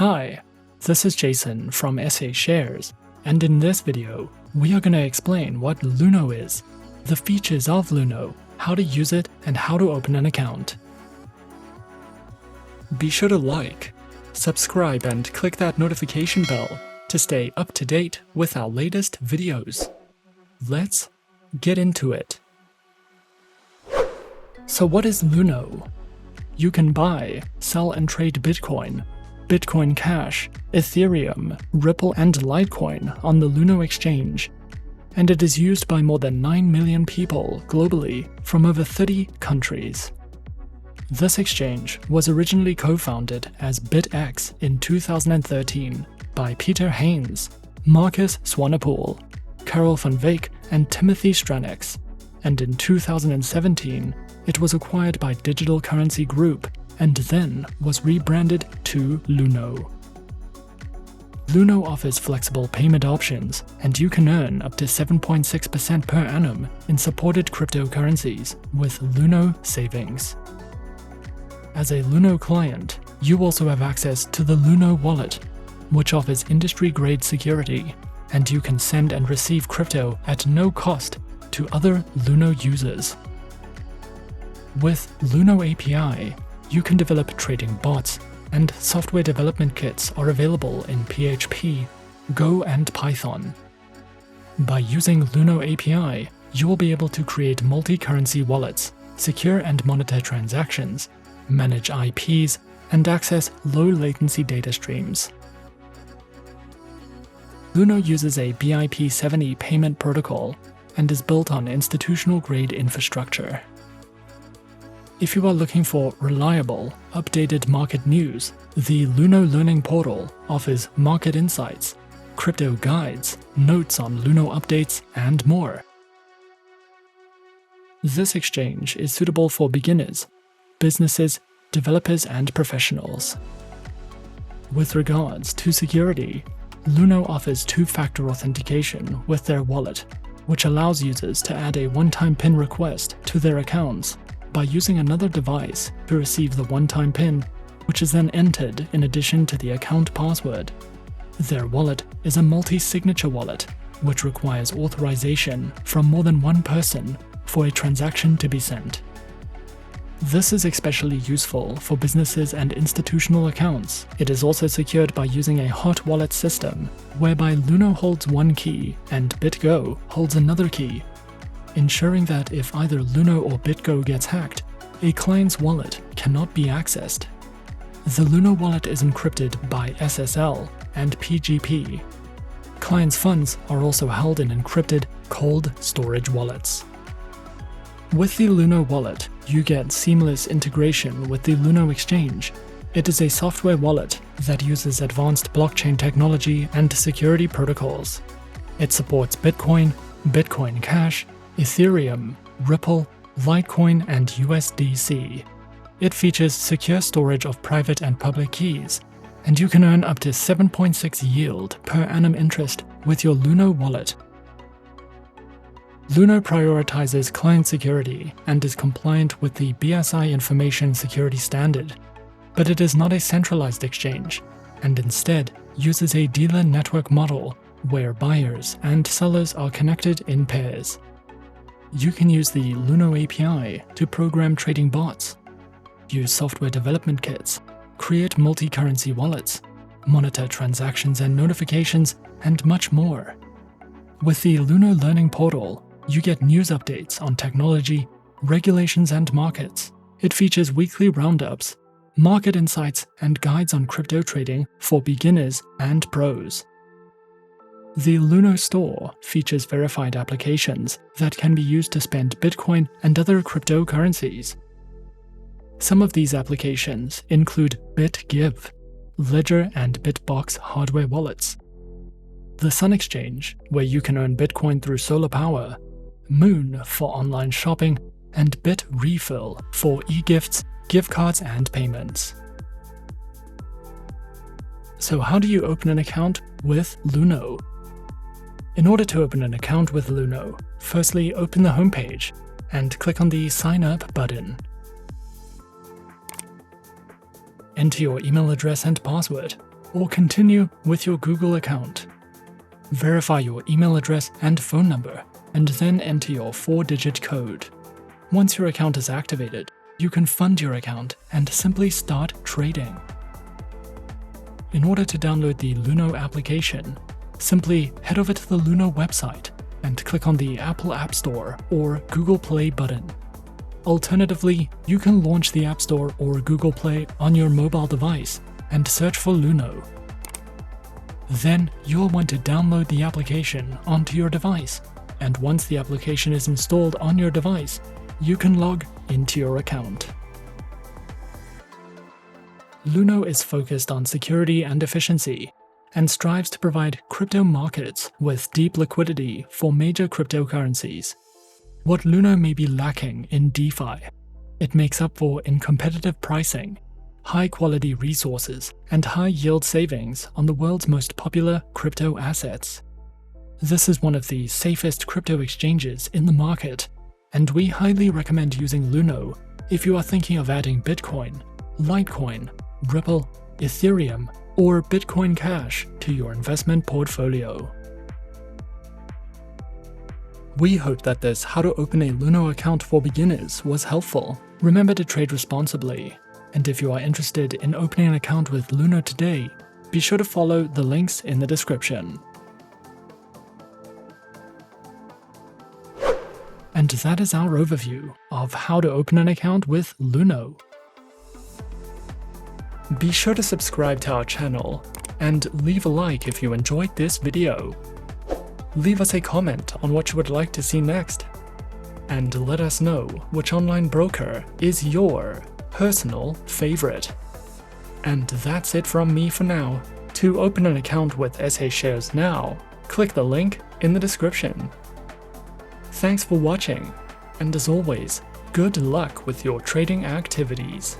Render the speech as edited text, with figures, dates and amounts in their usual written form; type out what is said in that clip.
Hi, this is Jason from SA Shares, and in this video, we are going to explain what Luno is, the features of Luno, how to use it, and how to open an account. Be sure to like, subscribe, and click that notification bell to stay up to date with our latest videos. Let's get into it. So what is Luno? You can buy, sell, and trade Bitcoin, Bitcoin Cash, Ethereum, Ripple, and Litecoin on the Luno exchange, and it is used by more than 9 million people globally from over 30 countries. This exchange was originally co-founded as BitX in 2013 by Pieter Heyns, Marcus Swanepoel, Carel van Wyk, and Timothy Stranex, and in 2017 it was acquired by Digital Currency Group and then was rebranded to Luno. Luno offers flexible payment options, and you can earn up to 7.6% per annum in supported cryptocurrencies with Luno Savings. As a Luno client, you also have access to the Luno Wallet, which offers industry-grade security, and you can send and receive crypto at no cost to other Luno users. With Luno API, you can develop trading bots, and software development kits are available in PHP, Go, and Python. By using Luno API, you will be able to create multi-currency wallets, secure and monitor transactions, manage IPs, and access low-latency data streams. Luno uses a BIP70 Payment Protocol and is built on institutional-grade infrastructure. If you are looking for reliable, updated market news, the Luno Learning Portal offers market insights, crypto guides, notes on Luno updates, and more. This exchange is suitable for beginners, businesses, developers, and professionals. With regards to security, Luno offers two-factor authentication with their wallet, which allows users to add a one-time PIN request to their accounts by using another device to receive the one-time PIN, which is then entered in addition to the account password. Their wallet is a multi-signature wallet, which requires authorization from more than one person for a transaction to be sent. This is especially useful for businesses and institutional accounts. It is also secured by using a hot wallet system, whereby Luno holds one key and BitGo holds another key, ensuring that if either Luno or BitGo gets hacked, a client's wallet cannot be accessed. The Luno wallet is encrypted by SSL and PGP. Clients' funds are also held in encrypted cold storage wallets. With the Luno wallet, you get seamless integration with the Luno exchange. It is a software wallet that uses advanced blockchain technology and security protocols. It supports Bitcoin, Bitcoin Cash, Ethereum, Ripple, Litecoin, and USDC. It features secure storage of private and public keys, and you can earn up to 7.6 yield per annum interest with your Luno wallet. Luno prioritizes client security and is compliant with the BSI Information Security Standard, but it is not a centralized exchange, and instead uses a dealer network model where buyers and sellers are connected in pairs. You can use the Luno API to program trading bots, use software development kits, create multi-currency wallets, monitor transactions and notifications, and much more. With the Luno Learning Portal, you get news updates on technology, regulations, and markets. It features weekly roundups, market insights, and guides on crypto trading for beginners and pros. The Luno Store features verified applications that can be used to spend Bitcoin and other cryptocurrencies. Some of these applications include BitGive, Ledger, and Bitbox hardware wallets, the Sun Exchange, where you can earn Bitcoin through solar power, Moon for online shopping, and BitRefill for e-gifts, gift cards, and payments. So how do you open an account with Luno? In order to open an account with Luno, firstly open the homepage and click on the Sign Up button. Enter your email address and password. or continue with your Google account. Verify your email address and phone number, and then enter your 4-digit code. Once your account is activated, you can fund your account and simply start trading. In order to download the Luno application, simply head over to the Luno website and click on the Apple App Store or Google Play button. Alternatively, you can launch the App Store or Google Play on your mobile device and search for Luno. Then you'll want to download the application onto your device, and once the application is installed on your device, you can log into your account. Luno is focused on security and efficiency, and strives to provide crypto markets with deep liquidity for major cryptocurrencies. What Luno may be lacking in DeFi, it makes up for in competitive pricing, high-quality resources, and high-yield savings on the world's most popular crypto assets. This is one of the safest crypto exchanges in the market, and we highly recommend using Luno if you are thinking of adding Bitcoin, Litecoin, Ripple, Ethereum, or Bitcoin Cash to your investment portfolio. We hope that this How to Open a Luno Account for Beginners was helpful. Remember to trade responsibly, and if you are interested in opening an account with Luno today, be sure to follow the links in the description. And that is our overview of how to open an account with Luno. Be sure to subscribe to our channel and leave a like if you enjoyed this video. Leave us a comment on what you would like to see next, and let us know which online broker is your personal favorite. And that's it from me for now. To open an account with SA Shares now, click the link in the description. Thanks for watching, and as always, good luck with your trading activities.